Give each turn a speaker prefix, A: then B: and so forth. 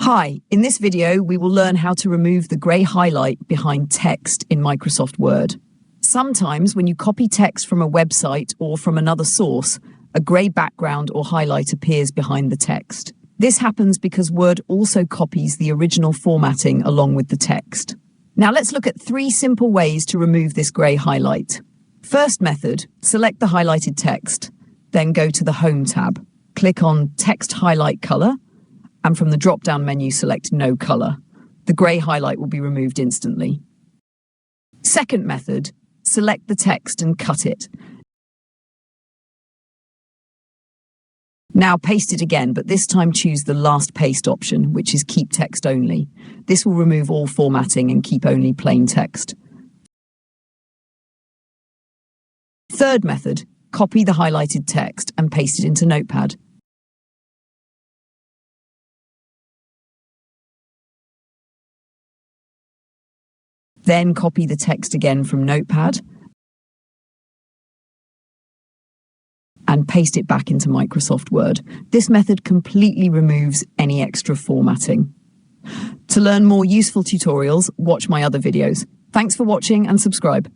A: Hi, in this video we will learn how to remove the grey highlight behind text in Microsoft Word. Sometimes when you copy text from a website or from another source, a grey background or highlight appears behind the text. This happens because Word also copies the original formatting along with the text. Now let's look at 3 simple ways to remove this grey highlight. First method, select the highlighted text, then go to the Home tab. Click on Text Highlight Color, and from the drop-down menu select No Color. The grey highlight will be removed instantly. Second method, select the text and cut it. Now paste it again, but this time choose the last paste option, which is Keep Text Only. This will remove all formatting and keep only plain text. Third method, copy the highlighted text and paste it into Notepad. Then copy the text again from Notepad and paste it back into Microsoft Word. This method completely removes any extra formatting. To learn more useful tutorials, watch my other videos. Thanks for watching and subscribe.